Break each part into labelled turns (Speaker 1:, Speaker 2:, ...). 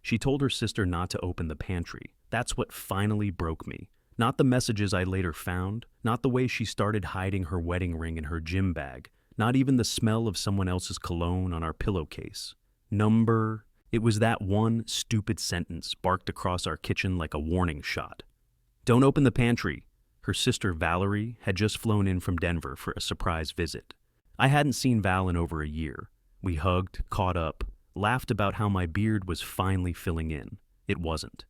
Speaker 1: She told her sister not to open the pantry. That's what finally broke me. Not the messages I later found, not the way she started hiding her wedding ring in her gym bag, not even the smell of someone else's cologne on our pillowcase. It was that one stupid sentence barked across our kitchen like a warning shot. Don't open the pantry. Her sister Valerie had just flown in from Denver for a surprise visit. I hadn't seen Val in over a year. We hugged, caught up, laughed about how my beard was finally filling in. It wasn't.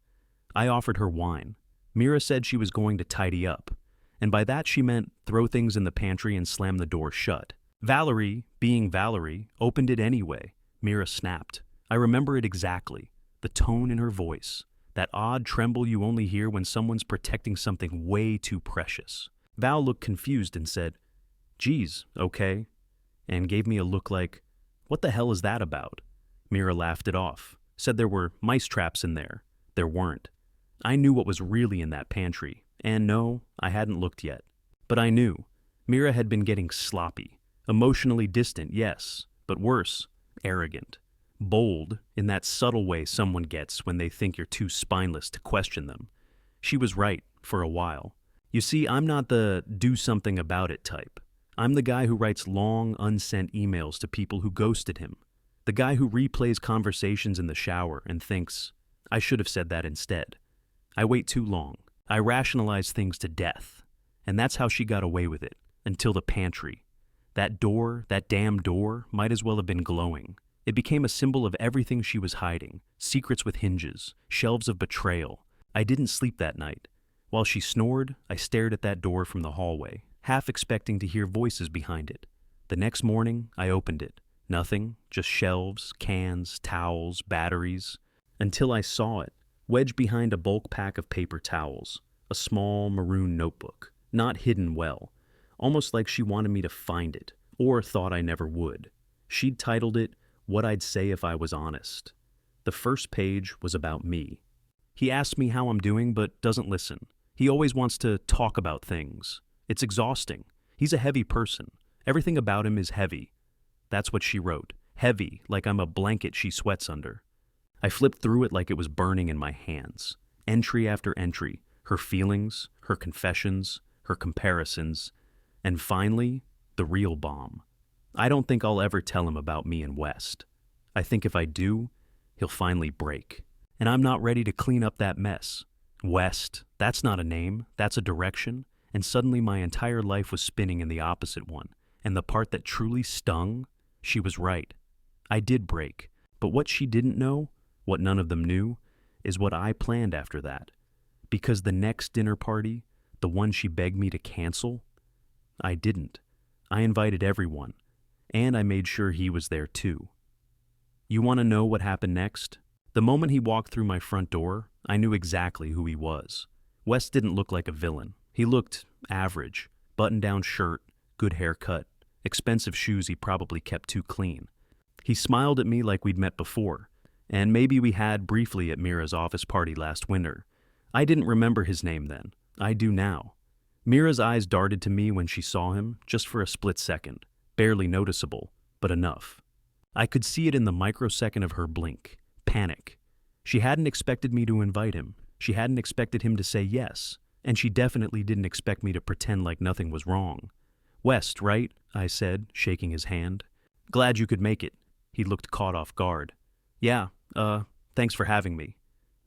Speaker 1: I offered her wine. Mira said she was going to tidy up, and by that she meant throw things in the pantry and slam the door shut. Valerie, being Valerie, opened it anyway. Mira snapped. I remember it exactly. The tone in her voice. That odd tremble you only hear when someone's protecting something way too precious. Val looked confused and said, "Geez, okay," and gave me a look like, "What the hell is that about?" Mira laughed it off, said there were mice traps in there. There weren't. I knew what was really in that pantry, and no, I hadn't looked yet. But I knew. Mira had been getting sloppy. Emotionally distant, yes, but worse, arrogant. Bold, in that subtle way someone gets when they think you're too spineless to question them. She was right, for a while. You see, I'm not the do-something-about-it type. I'm the guy who writes long, unsent emails to people who ghosted him. The guy who replays conversations in the shower and thinks, I should have said that instead. I wait too long. I rationalize things to death. And that's how she got away with it, until the pantry. That door, that damn door, might as well have been glowing. It became a symbol of everything she was hiding, secrets with hinges, shelves of betrayal. I didn't sleep that night. While she snored, I stared at that door from the hallway, half expecting to hear voices behind it. The next morning, I opened it. Nothing, just shelves, cans, towels, batteries. Until I saw it, wedged behind a bulk pack of paper towels, a small maroon notebook, not hidden well, almost like she wanted me to find it, or thought I never would. She'd titled it, What I'd Say If I Was Honest. The first page was about me. He asks me how I'm doing, but doesn't listen. He always wants to talk about things. It's exhausting. He's a heavy person. Everything about him is heavy. That's what she wrote. Heavy, like I'm a blanket she sweats under. I flipped through it like it was burning in my hands. Entry after entry. Her feelings, her confessions, her comparisons, and finally, the real bomb. I don't think I'll ever tell him about me and West. I think if I do, he'll finally break. And I'm not ready to clean up that mess. West, that's not a name, that's a direction, and suddenly my entire life was spinning in the opposite one. And the part that truly stung, she was right. I did break, but what she didn't know, what none of them knew, is what I planned after that. Because the next dinner party, the one she begged me to cancel, I didn't. I invited everyone, and I made sure he was there too. You want to know what happened next? The moment he walked through my front door, I knew exactly who he was. Wes didn't look like a villain. He looked average. Button-down shirt, good haircut, expensive shoes he probably kept too clean. He smiled at me like we'd met before, and maybe we had briefly at Mira's office party last winter. I didn't remember his name then. I do now. Mira's eyes darted to me when she saw him, just for a split second. Barely noticeable, but enough. I could see it in the microsecond of her blink. Panic. She hadn't expected me to invite him. She hadn't expected him to say yes. And she definitely didn't expect me to pretend like nothing was wrong. West, right? I said, shaking his hand. Glad you could make it. He looked caught off guard. Yeah, thanks for having me.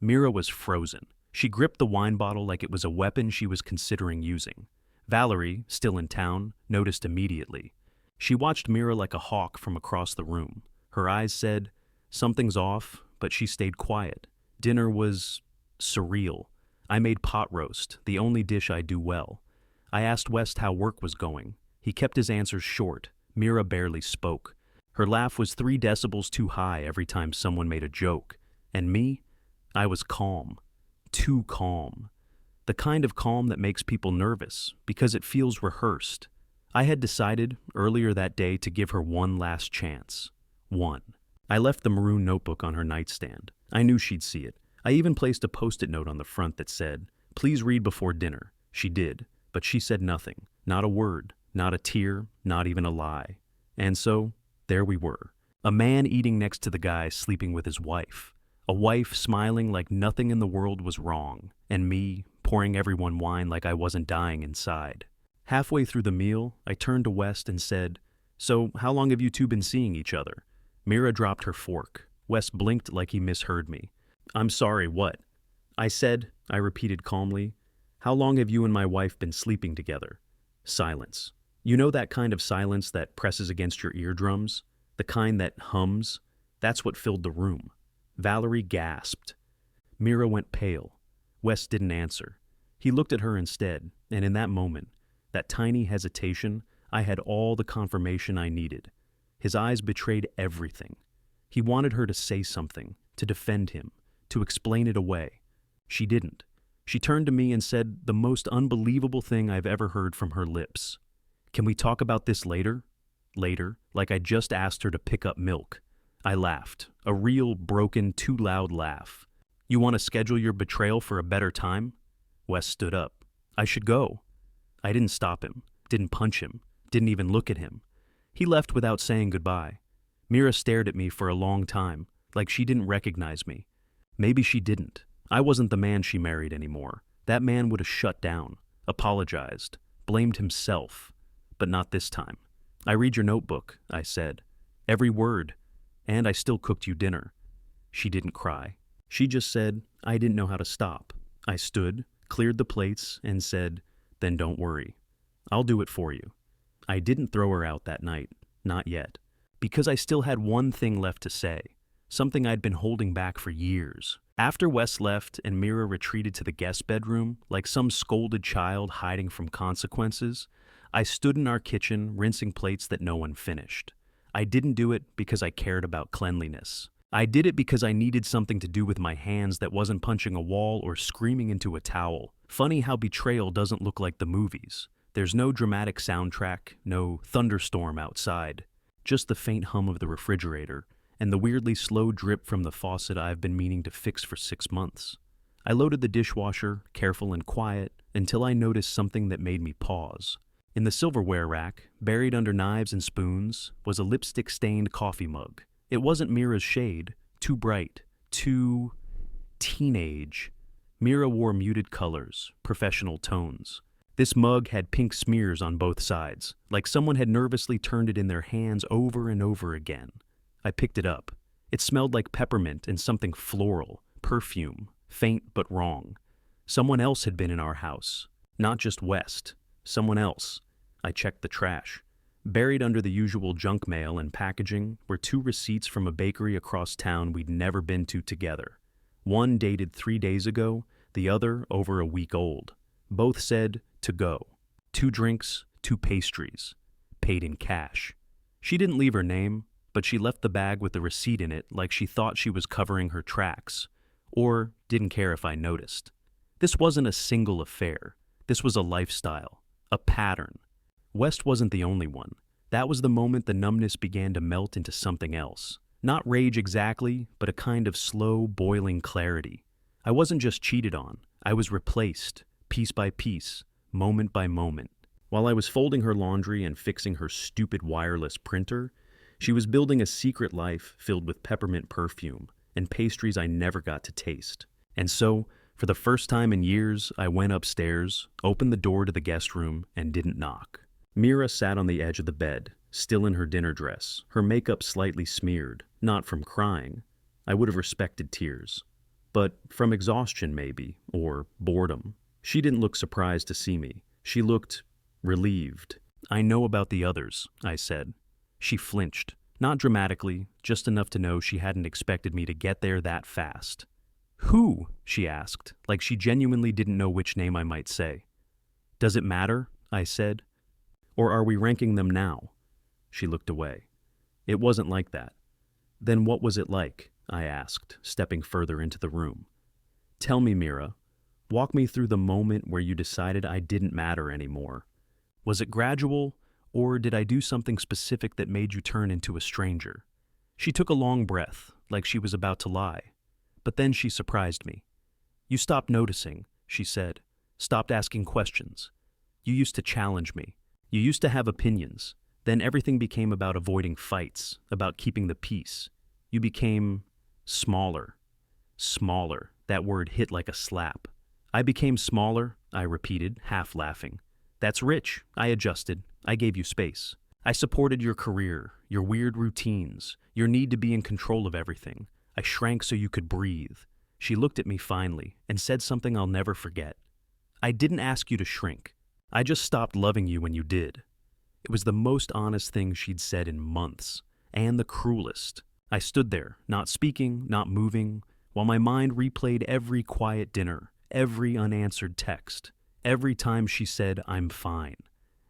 Speaker 1: Mira was frozen. She gripped the wine bottle like it was a weapon she was considering using. Valerie, still in town, noticed immediately. She watched Mira like a hawk from across the room. Her eyes said, something's off, but she stayed quiet. Dinner was surreal. I made pot roast, the only dish I do well. I asked West how work was going. He kept his answers short. Mira barely spoke. Her laugh was 3 decibels too high every time someone made a joke. And me? I was calm. Too calm. The kind of calm that makes people nervous, because it feels rehearsed. I had decided, earlier that day, to give her one last chance. One. I left the maroon notebook on her nightstand. I knew she'd see it. I even placed a post-it note on the front that said, "Please read before dinner." She did, but she said nothing. Not a word, not a tear, not even a lie. And so, there we were. A man eating next to the guy sleeping with his wife. A wife smiling like nothing in the world was wrong, and me pouring everyone wine like I wasn't dying inside. Halfway through the meal, I turned to West and said, "So, how long have you two been seeing each other?" Mira dropped her fork. West blinked like he misheard me. "I'm sorry, what?" I repeated calmly, "How long have you and my wife been sleeping together?" Silence. You know that kind of silence that presses against your eardrums? The kind that hums? That's what filled the room. Valerie gasped. Mira went pale. West didn't answer. He looked at her instead, and in that moment, that tiny hesitation, I had all the confirmation I needed. His eyes betrayed everything. He wanted her to say something, to defend him, to explain it away. She didn't. She turned to me and said the most unbelievable thing I've ever heard from her lips. "Can we talk about this later?" Later, like I just asked her to pick up milk. I laughed, a real, broken, too loud laugh. "You want to schedule your betrayal for a better time?" Wes stood up. "I should go." I didn't stop him, didn't punch him, didn't even look at him. He left without saying goodbye. Mira stared at me for a long time, like she didn't recognize me. Maybe she didn't. I wasn't the man she married anymore. That man would have shut down, apologized, blamed himself. But not this time. "I read your notebook," I said. "Every word. And I still cooked you dinner." She didn't cry. She just said, "I didn't know how to stop." I stood, cleared the plates, and said, "Then don't worry. I'll do it for you." I didn't throw her out that night. Not yet. Because I still had one thing left to say. Something I'd been holding back for years. After Wes left and Mira retreated to the guest bedroom, like some scolded child hiding from consequences, I stood in our kitchen rinsing plates that no one finished. I didn't do it because I cared about cleanliness. I did it because I needed something to do with my hands that wasn't punching a wall or screaming into a towel. Funny how betrayal doesn't look like the movies. There's no dramatic soundtrack, no thunderstorm outside, just the faint hum of the refrigerator and the weirdly slow drip from the faucet I've been meaning to fix for 6 months. I loaded the dishwasher, careful and quiet, until I noticed something that made me pause. In the silverware rack, buried under knives and spoons, was a lipstick-stained coffee mug. It wasn't Mira's shade, too bright, too teenage. Mira wore muted colors, professional tones. This mug had pink smears on both sides, like someone had nervously turned it in their hands over and over again. I picked it up. It smelled like peppermint and something floral, perfume, faint but wrong. Someone else had been in our house, not just West. Someone else. I checked the trash. Buried under the usual junk mail and packaging were 2 receipts from a bakery across town we'd never been to together. One dated 3 days ago, the other over a week old. Both said, "to go." 2 drinks, 2 pastries. Paid in cash. She didn't leave her name, but she left the bag with the receipt in it like she thought she was covering her tracks, or didn't care if I noticed. This wasn't a single affair. This was a lifestyle, a pattern. West wasn't the only one. That was the moment the numbness began to melt into something else. Not rage exactly, but a kind of slow, boiling clarity. I wasn't just cheated on. I was replaced, piece by piece, moment by moment. While I was folding her laundry and fixing her stupid wireless printer, she was building a secret life filled with peppermint perfume and pastries I never got to taste. And so, for the first time in years, I went upstairs, opened the door to the guest room, and didn't knock. Mira sat on the edge of the bed, still in her dinner dress, her makeup slightly smeared, not from crying. I would have respected tears. But from exhaustion, maybe, or boredom. She didn't look surprised to see me. She looked relieved. "I know about the others," I said. She flinched, not dramatically, just enough to know she hadn't expected me to get there that fast. "Who?" she asked, like she genuinely didn't know which name I might say. "Does it matter?" I said. "Or are we ranking them now?" She looked away. It wasn't like that. "Then what was it like?" I asked, stepping further into the room. "Tell me, Mira. Walk me through the moment where you decided I didn't matter anymore. Was it gradual, or did I do something specific that made you turn into a stranger?" She took a long breath, like she was about to lie. But then she surprised me. "You stopped noticing," she said. "Stopped asking questions. You used to challenge me. You used to have opinions. Then everything became about avoiding fights, about keeping the peace. You became smaller." Smaller. That word hit like a slap. I became smaller, I repeated, half laughing. That's rich. I adjusted. I gave you space. I supported your career, your weird routines, your need to be in control of everything. I shrank so you could breathe. She looked at me finally and said something I'll never forget. I didn't ask you to shrink. I just stopped loving you when you did. It was the most honest thing she'd said in months, and the cruelest. I stood there, not speaking, not moving, while my mind replayed every quiet dinner, every unanswered text, every time she said, I'm fine.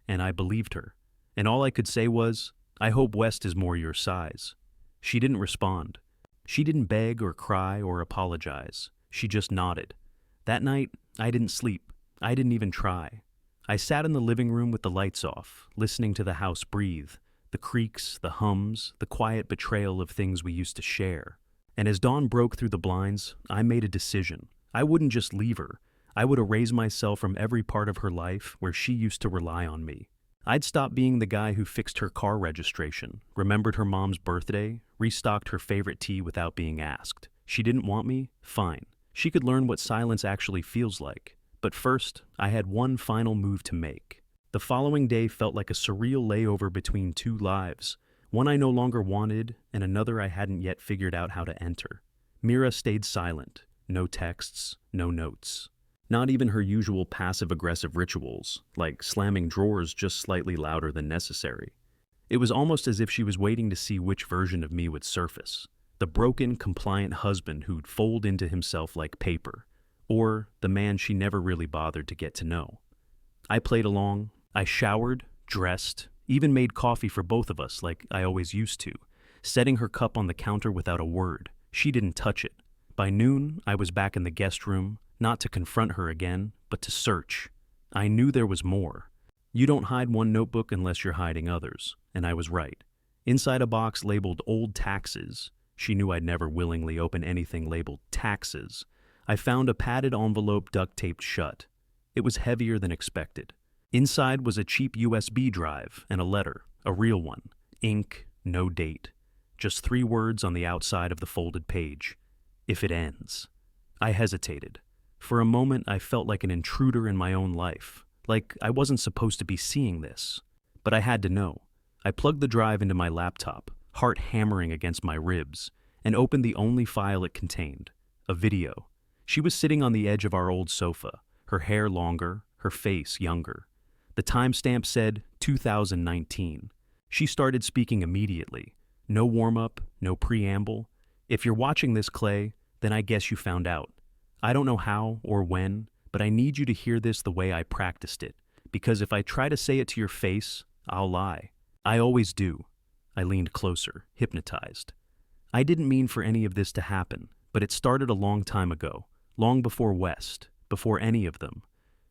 Speaker 1: And I believed her. And all I could say was, I hope West is more your size. She didn't respond. She didn't beg or cry or apologize. She just nodded. That night, I didn't sleep. I didn't even try. I sat in the living room with the lights off, listening to the house breathe, the creaks, the hums, the quiet betrayal of things we used to share. And as dawn broke through the blinds, I made a decision. I wouldn't just leave her. I would erase myself from every part of her life where she used to rely on me. I'd stop being the guy who fixed her car registration, remembered her mom's birthday, restocked her favorite tea without being asked. She didn't want me? Fine. She could learn what silence actually feels like. But first, I had one final move to make. The following day felt like a surreal layover between two lives, one I no longer wanted and another I hadn't yet figured out how to enter. Mira stayed silent. No texts, no notes. Not even her usual passive-aggressive rituals, like slamming drawers just slightly louder than necessary. It was almost as if she was waiting to see which version of me would surface. The broken, compliant husband who'd fold into himself like paper, or the man she never really bothered to get to know. I played along. I showered, dressed, even made coffee for both of us like I always used to, setting her cup on the counter without a word. She didn't touch it. By noon, I was back in the guest room, not to confront her again, but to search. I knew there was more. You don't hide one notebook unless you're hiding others, and I was right. Inside a box labeled old taxes, she knew I'd never willingly open anything labeled taxes, I found a padded envelope duct-taped shut. It was heavier than expected. Inside was a cheap USB drive and a letter, a real one. Ink, no date. Just 3 words on the outside of the folded page. If it ends. I hesitated. For a moment, I felt like an intruder in my own life, like I wasn't supposed to be seeing this. But I had to know. I plugged the drive into my laptop, heart hammering against my ribs, and opened the only file it contained, a video. She was sitting on the edge of our old sofa, her hair longer, her face younger. The timestamp said 2019. She started speaking immediately. No warm-up, no preamble. If you're watching this, Clay, then I guess you found out. I don't know how or when, but I need you to hear this the way I practiced it, because if I try to say it to your face, I'll lie. I always do. I leaned closer, hypnotized. I didn't mean for any of this to happen, but it started a long time ago, long before West, before any of them.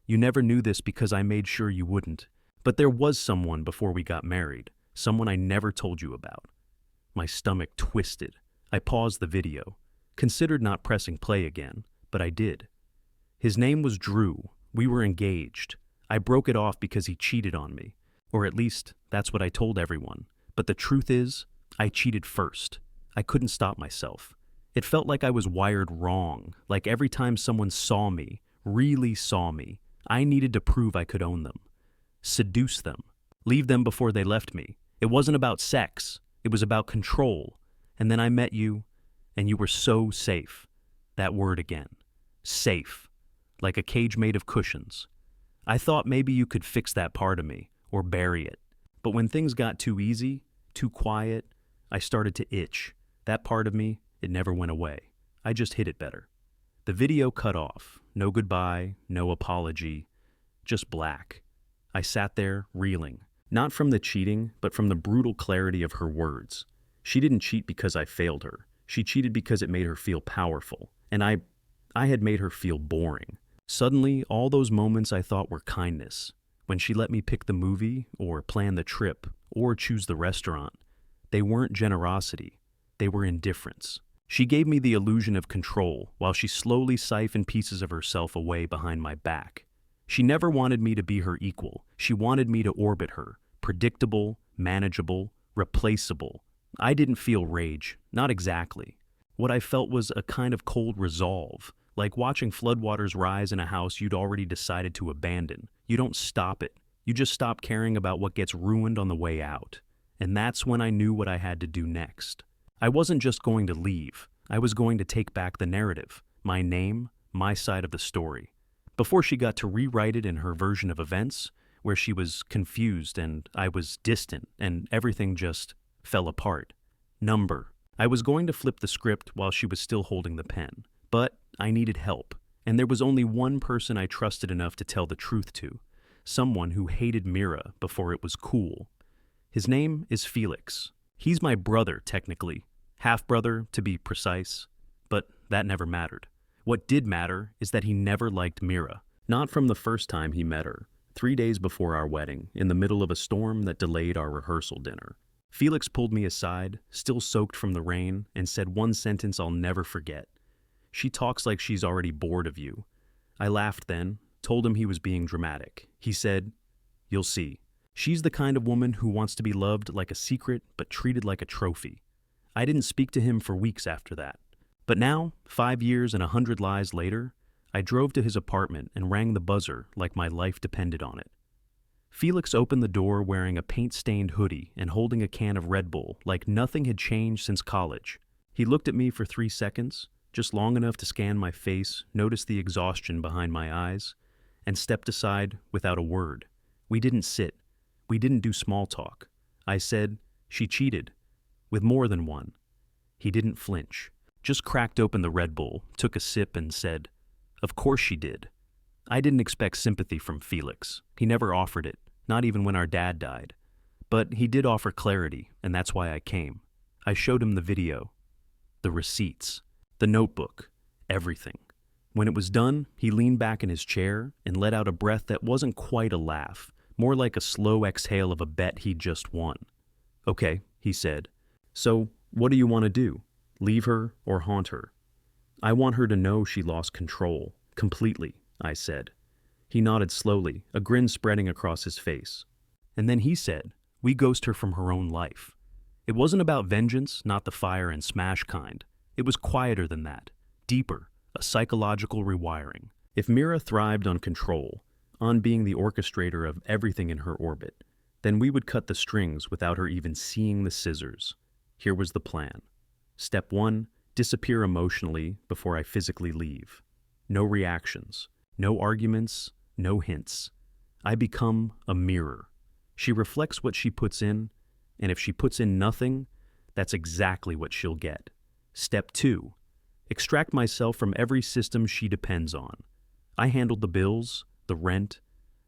Speaker 1: You never knew this because I made sure you wouldn't, but there was someone before we got married, someone I never told you about. My stomach twisted. I paused the video, considered not pressing play again, but I did. His name was Drew. We were engaged. I broke it off because he cheated on me, or at least that's what I told everyone. But the truth is, I cheated first. I couldn't stop myself. It felt like I was wired wrong, like every time someone saw me, really saw me, I needed to prove I could own them. Seduce them. Leave them before they left me. It wasn't about sex. It was about control. And then I met you, and you were so safe. That word again. Safe. Like a cage made of cushions. I thought maybe you could fix that part of me, or bury it. But when things got too easy, too quiet, I started to itch. That part of me, it never went away. I just hid it better. The video cut off. No goodbye, no apology, just black. I sat there, reeling. Not from the cheating, but from the brutal clarity of her words. She didn't cheat because I failed her. She cheated because it made her feel powerful. And I had made her feel boring. Suddenly, all those moments I thought were kindness. When she let me pick the movie, or plan the trip, or choose the restaurant, they weren't generosity. They were indifference. She gave me the illusion of control while she slowly siphoned pieces of herself away behind my back. She never wanted me to be her equal. She wanted me to orbit her, predictable, manageable, replaceable. I didn't feel rage, not exactly. What I felt was a kind of cold resolve, like watching floodwaters rise in a house you'd already decided to abandon. You don't stop it. You just stop caring about what gets ruined on the way out. And that's when I knew what I had to do next. I wasn't just going to leave. I was going to take back the narrative, my name, my side of the story. Before she got to rewrite it in her version of events, where she was confused and I was distant and everything just fell apart. Number. I was going to flip the script while she was still holding the pen, but I needed help, and there was only one person I trusted enough to tell the truth to, someone who hated Mira before it was cool. His name is Felix. He's my brother, technically, half-brother to be precise, but that never mattered. What did matter is that he never liked Mira, not from the first time he met her, 3 days before our wedding, in the middle of a storm that delayed our rehearsal dinner. Felix pulled me aside, still soaked from the rain, and said one sentence I'll never forget. "She talks like she's already bored of you." I laughed then, told him he was being dramatic. He said, "You'll see. She's the kind of woman who wants to be loved like a secret but treated like a trophy." I didn't speak to him for weeks after that. But now, 5 years and 100 lies later, I drove to his apartment and rang the buzzer like my life depended on it. Felix opened the door wearing a paint-stained hoodie and holding a can of Red Bull like nothing had changed since college. He looked at me for 3 seconds, just long enough to scan my face, notice the exhaustion behind my eyes, and stepped aside without a word. We didn't sit. We didn't do small talk. I said, "She cheated." With more than one. He didn't flinch. Just cracked open the Red Bull, took a sip, and said, "Of course she did." I didn't expect sympathy from Felix. He never offered it, not even when our dad died. But he did offer clarity, and that's why I came. I showed him the video, the receipts, the notebook, everything. When it was done, he leaned back in his chair and let out a breath that wasn't quite a laugh, more like a slow exhale of a bet he'd just won. "Okay," he said. "So, what do you want to do? Leave her or haunt her?" "I want her to know she lost control, completely," I said. He nodded slowly, a grin spreading across his face. And then he said, "We ghost her from her own life." It wasn't about vengeance, not the fire and smash kind. It was quieter than that, deeper, a psychological rewiring. If Mira thrived on control, on being the orchestrator of everything in her orbit, then we would cut the strings without her even seeing the scissors. Here was the plan. Step 1, disappear emotionally before I physically leave. No reactions, no arguments, no hints. I become a mirror. She reflects what she puts in, and if she puts in nothing, that's exactly what she'll get. Step 2, extract myself from every system she depends on. I handled the bills, the rent,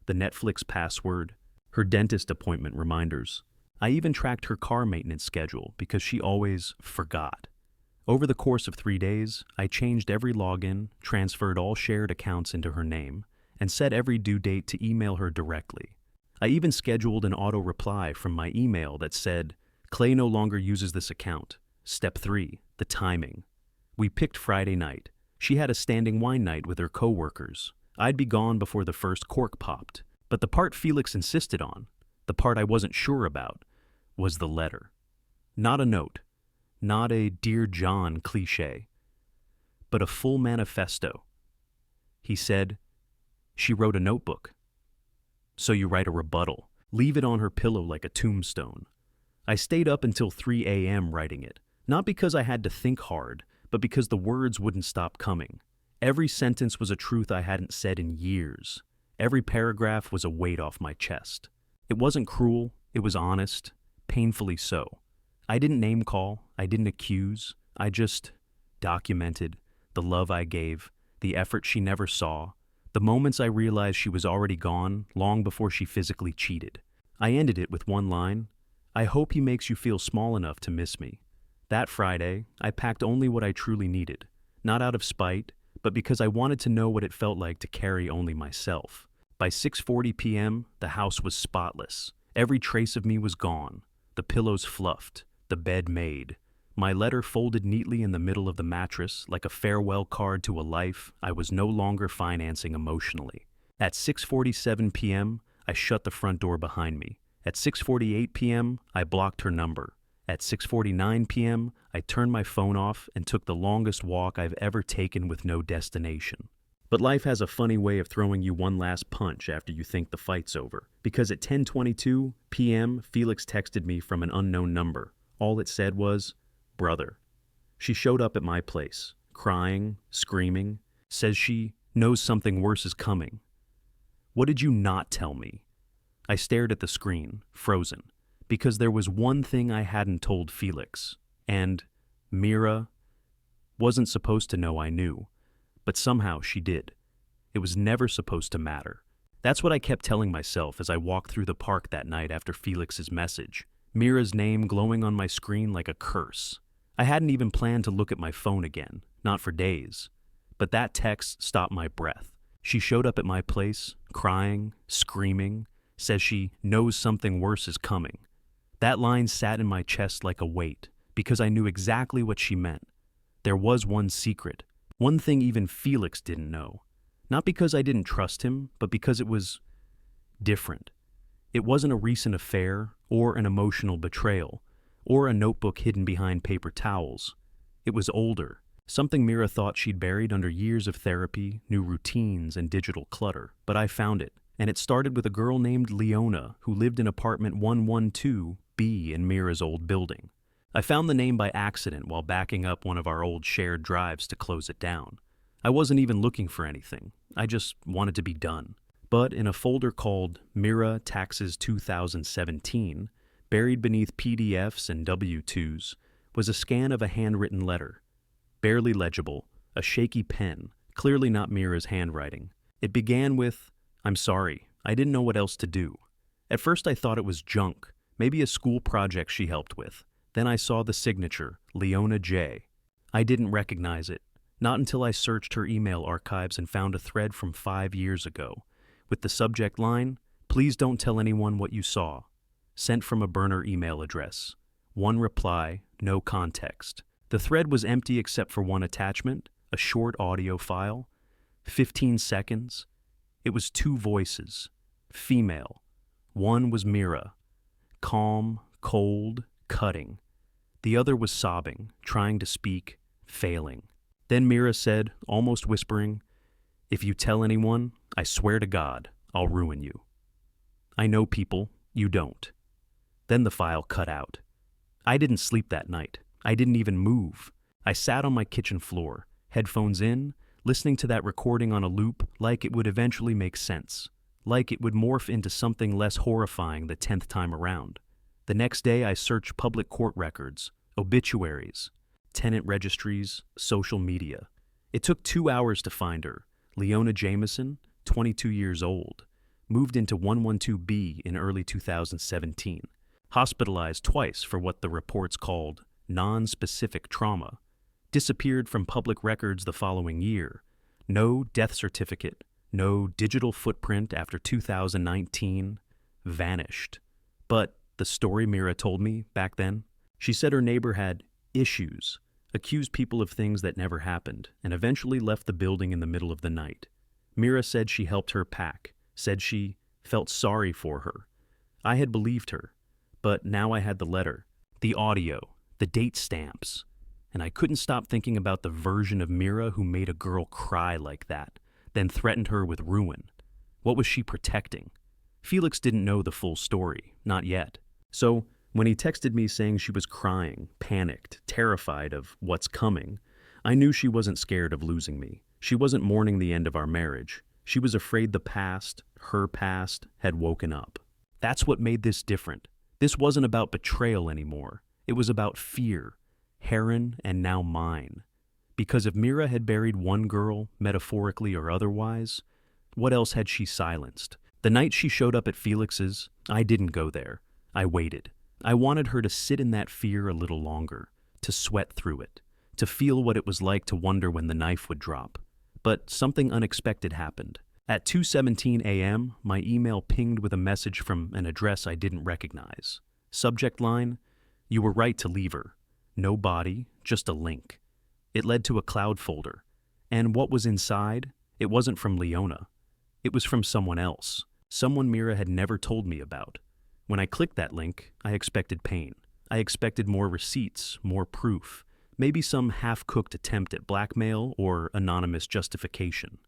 Speaker 1: the Netflix password, her dentist appointment reminders. I even tracked her car maintenance schedule because she always forgot. Over the course of 3 days, I changed every login, transferred all shared accounts into her name, and set every due date to email her directly. I even scheduled an auto-reply from my email that said, "Clay no longer uses this account." Step 3, the timing. We picked Friday night. She had a standing wine night with her coworkers. I'd be gone before the first cork popped. But the part Felix insisted on, the part I wasn't sure about, was the letter. Not a note, not a Dear John cliché, but a full manifesto. He said, "She wrote a notebook. So you write a rebuttal, leave it on her pillow like a tombstone." I stayed up until 3 a.m. writing it, not because I had to think hard, but because the words wouldn't stop coming. Every sentence was a truth I hadn't said in years. Every paragraph was a weight off my chest. It wasn't cruel, it was honest, painfully so. I didn't name call, I didn't accuse, I just documented the love I gave, the effort she never saw, the moments I realized she was already gone long before she physically cheated. I ended it with one line, "I hope he makes you feel small enough to miss me." That Friday, I packed only what I truly needed, not out of spite, but because I wanted to know what it felt like to carry only myself. By 6:40 p.m., the house was spotless. Every trace of me was gone. The pillows fluffed, the bed made. My letter folded neatly in the middle of the mattress like a farewell card to a life I was no longer financing emotionally. At 6:47 p.m., I shut the front door behind me. At 6:48 p.m., I blocked her number. At 6:49 p.m., I turned my phone off and took the longest walk I've ever taken with no destination. But life has a funny way of throwing you one last punch after you think the fight's over. Because at 10:22 p.m., Felix texted me from an unknown number. All it said was, "Brother." She showed up at my place, crying, screaming, says she knows something worse is coming. What did you not tell me? I stared at the screen, frozen, because there was one thing I hadn't told Felix, and Mira wasn't supposed to know I knew, but somehow she did. It was never supposed to matter. That's what I kept telling myself as I walked through the park that night after Felix's message, Mira's name glowing on my screen like a curse. I hadn't even planned to look at my phone again, not for days. But that text stopped my breath. She showed up at my place, crying, screaming, says she knows something worse is coming. That line sat in my chest like a weight, because I knew exactly what she meant. There was one secret, one thing even Felix didn't know. Not because I didn't trust him, but because it was different. It wasn't a recent affair, or an emotional betrayal, or a notebook hidden behind paper towels. It was older, something Mira thought she'd buried under years of therapy, new routines, and digital clutter. But I found it, and it started with a girl named Leona who lived in apartment 112B in Mira's old building. I found the name by accident while backing up one of our old shared drives to close it down. I wasn't even looking for anything. I just wanted to be done. But in a folder called Mira Taxes 2017, buried beneath PDFs and W-2s, was a scan of a handwritten letter. Barely legible, a shaky pen, clearly not Mira's handwriting. It began with, "I'm sorry, I didn't know what else to do." At first I thought it was junk, maybe a school project she helped with. Then I saw the signature, Leona J. I didn't recognize it, not until I searched her email archives and found a thread from 5 years ago, with the subject line, "Please don't tell anyone what you saw." Sent from a burner email address. One reply, no context. The thread was empty except for one attachment, a short audio file. 15 seconds. It was 2 voices. Female. One was Mira. Calm, cold, cutting. The other was sobbing, trying to speak, failing. Then Mira said, almost whispering, "If you tell anyone, I swear to God, I'll ruin you." I know people, you don't. Then the file cut out. I didn't sleep that night. I didn't even move. I sat on my kitchen floor, headphones in, listening to that recording on a loop like it would eventually make sense, like it would morph into something less horrifying the 10th time around. The next day I searched public court records, obituaries, tenant registries, social media. It took 2 hours to find her. Leona Jameson, 22 years old, moved into 112B in early 2017. Hospitalized twice for what the reports called non-specific trauma, disappeared from public records the following year, no death certificate, no digital footprint after 2019, vanished. But the story Mira told me back then, she said her neighbor had issues, accused people of things that never happened, and eventually left the building in the middle of the night. Mira said she helped her pack, said she felt sorry for her. I had believed her. But now I had the letter, the audio, the date stamps, and I couldn't stop thinking about the version of Mira who made a girl cry like that, then threatened her with ruin. What was she protecting? Felix didn't know the full story, not yet. So when he texted me saying she was crying, panicked, terrified of what's coming, I knew she wasn't scared of losing me. She wasn't mourning the end of our marriage. She was afraid the past, her past, had woken up. That's what made this different. This wasn't about betrayal anymore. It was about fear, Heron and now mine. Because if Mira had buried one girl, metaphorically or otherwise, what else had she silenced? The night she showed up at Felix's, I didn't go there. I waited. I wanted her to sit in that fear a little longer, to sweat through it, to feel what it was like to wonder when the knife would drop. But something unexpected happened. At 2:17 a.m., my email pinged with a message from an address I didn't recognize. Subject line, "You were right to leave her. No body, just a link." It led to a cloud folder. And what was inside? It wasn't from Leona. It was from someone else. Someone Mira had never told me about. When I clicked that link, I expected pain. I expected more receipts, more proof, maybe some half-cooked attempt at blackmail or anonymous justification.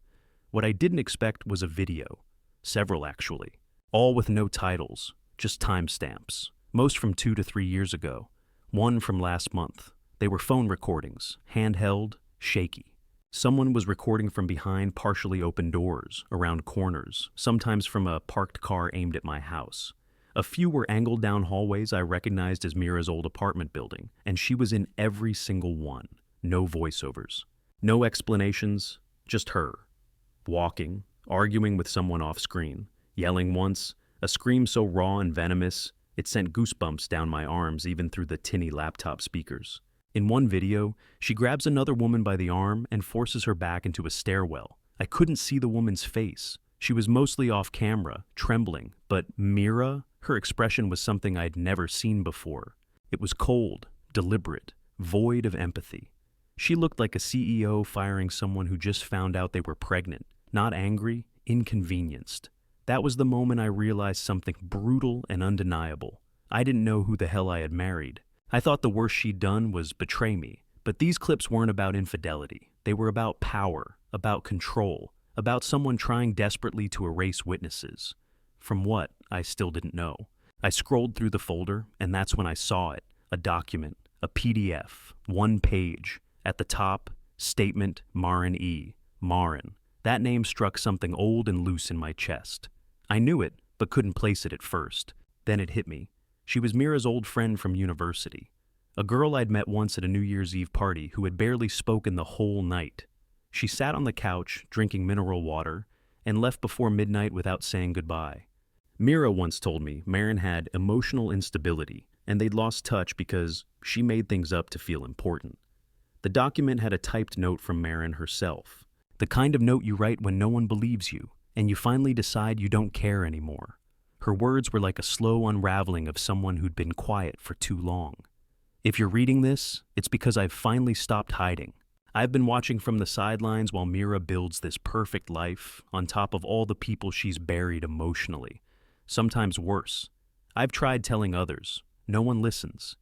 Speaker 1: What I didn't expect was a video. Several, actually. All with no titles, just timestamps. Most from 2 to 3 years ago. One from last month. They were phone recordings, handheld, shaky. Someone was recording from behind partially open doors, around corners, sometimes from a parked car aimed at my house. A few were angled down hallways I recognized as Mira's old apartment building, and she was in every single one. No voiceovers. No explanations, just her. Walking, arguing with someone off-screen, yelling once, a scream so raw and venomous, it sent goosebumps down my arms even through the tinny laptop speakers. In one video, she grabs another woman by the arm and forces her back into a stairwell. I couldn't see the woman's face. She was mostly off camera, trembling, but Mira, her expression was something I'd never seen before. It was cold, deliberate, void of empathy. She looked like a CEO firing someone who just found out they were pregnant, not angry, inconvenienced. That was the moment I realized something brutal and undeniable. I didn't know who the hell I had married. I thought the worst she'd done was betray me, but these clips weren't about infidelity. They were about power, about control, about someone trying desperately to erase witnesses. From what, I still didn't know. I scrolled through the folder, and that's when I saw it. A document, a PDF, 1 page. At the top, statement Maren E. Maren. That name struck something old and loose in my chest. I knew it, but couldn't place it at first. Then it hit me. She was Mira's old friend from university. A girl I'd met once at a New Year's Eve party who had barely spoken the whole night. She sat on the couch, drinking mineral water, and left before midnight without saying goodbye. Mira once told me Maren had emotional instability, and they'd lost touch because she made things up to feel important. The document had a typed note from Maren herself. The kind of note you write when no one believes you, and you finally decide you don't care anymore. Her words were like a slow unraveling of someone who'd been quiet for too long. If you're reading this, it's because I've finally stopped hiding. I've been watching from the sidelines while Mira builds this perfect life on top of all the people she's buried emotionally. Sometimes worse. I've tried telling others. No one listens.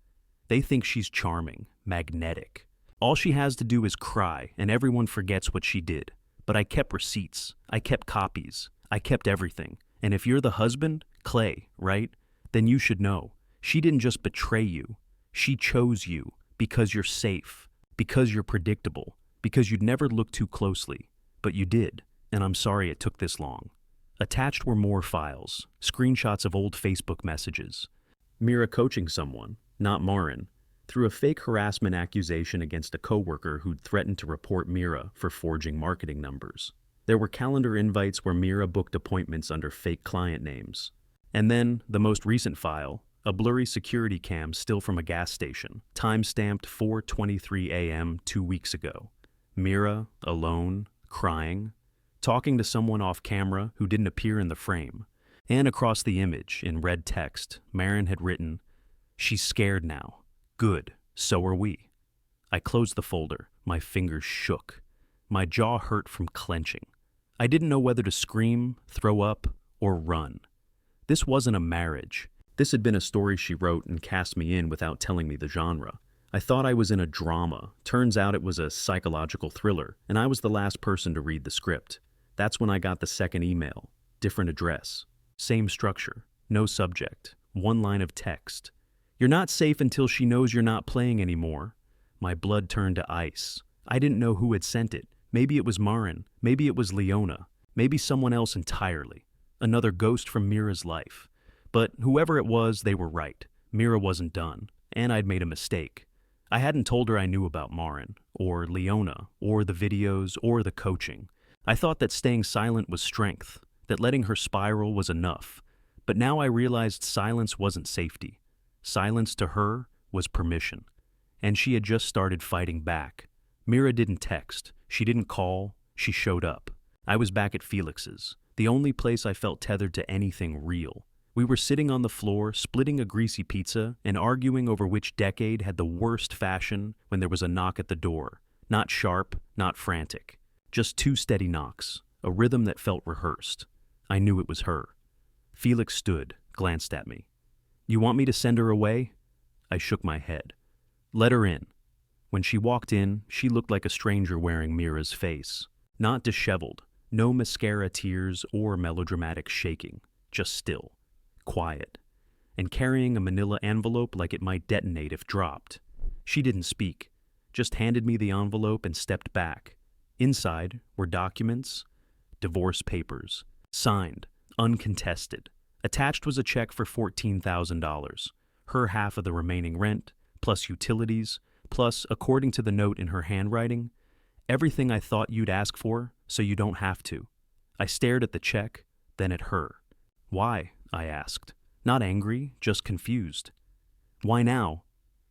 Speaker 1: They think she's charming, magnetic. All she has to do is cry, and everyone forgets what she did. But I kept receipts. I kept copies. I kept everything. And if you're the husband, Clay, right? Then you should know. She didn't just betray you. She chose you because you're safe, because you're predictable, because you'd never look too closely. But you did, and I'm sorry it took this long. Attached were more files, screenshots of old Facebook messages. Mira coaching someone, not Maren, through a fake harassment accusation against a coworker who'd threatened to report Mira for forging marketing numbers. There were calendar invites where Mira booked appointments under fake client names. And then, the most recent file, a blurry security cam still from a gas station, time-stamped 4:23 a.m. 2 weeks ago. Mira, alone, crying, talking to someone off camera who didn't appear in the frame. And across the image, in red text, Maren had written, "She's scared now. Good, so are we." I closed the folder. My fingers shook. My jaw hurt from clenching. I didn't know whether to scream, throw up, or run. This wasn't a marriage. This had been a story she wrote and cast me in without telling me the genre. I thought I was in a drama. Turns out it was a psychological thriller, and I was the last person to read the script. That's when I got the second email. Different address. Same structure. No subject. 1 line of text. "You're not safe until she knows you're not playing anymore." My blood turned to ice. I didn't know who had sent it. Maybe it was Maren. Maybe it was Leona. Maybe someone else entirely. Another ghost from Mira's life. But whoever it was, they were right. Mira wasn't done, and I'd made a mistake. I hadn't told her I knew about Maren, or Leona, or the videos, or the coaching. I thought that staying silent was strength, that letting her spiral was enough. But now I realized silence wasn't safety. Silence to her was permission. And she had just started fighting back. Mira didn't text. She didn't call. She showed up. I was back at Felix's, the only place I felt tethered to anything real. We were sitting on the floor, splitting a greasy pizza, and arguing over which decade had the worst fashion when there was a knock at the door. Not sharp, not frantic. Just 2 steady knocks, a rhythm that felt rehearsed. I knew it was her. Felix stood, glanced at me. "You want me to send her away?" I shook my head. Let her in. When she walked in, she looked like a stranger wearing Mira's face. Not disheveled, no mascara tears or melodramatic shaking, just still, quiet, and carrying a manila envelope like it might detonate if dropped. She didn't speak, just handed me the envelope and stepped back. Inside were documents, divorce papers, signed, uncontested. Attached was a check for $14,000, her half of the remaining rent, plus utilities, plus, according to the note in her handwriting, everything I thought you'd ask for so you don't have to. I stared at the check, then at her. Why? I asked. Not angry, just confused. Why now?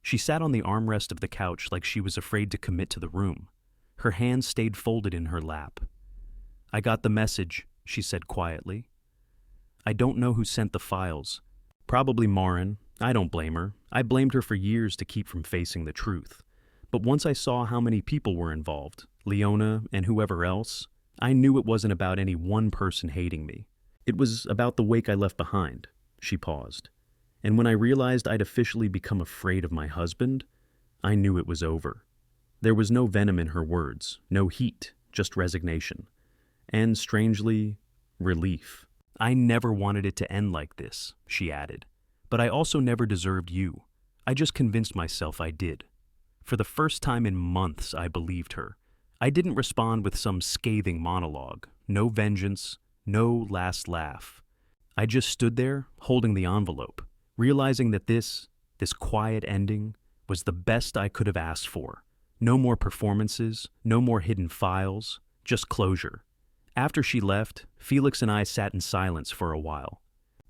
Speaker 1: She sat on the armrest of the couch like she was afraid to commit to the room. Her hands stayed folded in her lap. I got the message, she said quietly. I don't know who sent the files. Probably Marin. I don't blame her. I blamed her for years to keep from facing the truth. But once I saw how many people were involved, Leona and whoever else, I knew it wasn't about any one person hating me. It was about the wake I left behind. She paused. And when I realized I'd officially become afraid of my husband, I knew it was over. There was no venom in her words, no heat, just resignation. And strangely, relief. I never wanted it to end like this, she added. But I also never deserved you. I just convinced myself I did. For the first time in months, I believed her. I didn't respond with some scathing monologue. No vengeance, no last laugh. I just stood there, holding the envelope, realizing that this quiet ending was the best I could have asked for. No more performances, no more hidden files, just closure. After she left, Felix and I sat in silence for a while.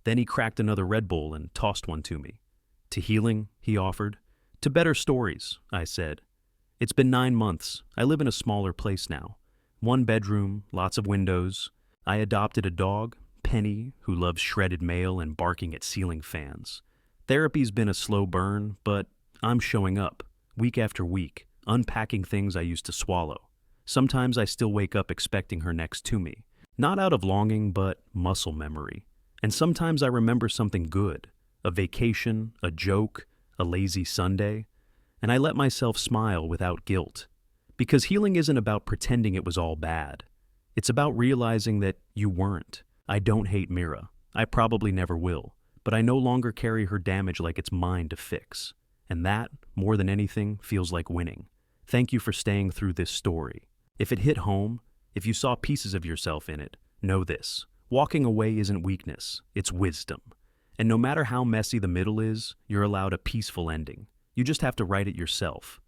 Speaker 1: Then he cracked another Red Bull and tossed one to me. To healing, he offered. To better stories, I said. It's been 9 months. I live in a smaller place now. 1 bedroom, lots of windows. I adopted a dog, Penny, who loves shredded mail and barking at ceiling fans. Therapy's been a slow burn, but I'm showing up, week after week, unpacking things I used to swallow. Sometimes I still wake up expecting her next to me. Not out of longing, but muscle memory. And sometimes I remember something good, a vacation, a joke, a lazy Sunday, and I let myself smile without guilt. Because healing isn't about pretending it was all bad. It's about realizing that you weren't. I don't hate Mira. I probably never will. But I no longer carry her damage like it's mine to fix. And that, more than anything, feels like winning. Thank you for staying through this story. If it hit home, if you saw pieces of yourself in it, know this. Walking away isn't weakness, it's wisdom. And no matter how messy the middle is, you're allowed a peaceful ending. You just have to write it yourself.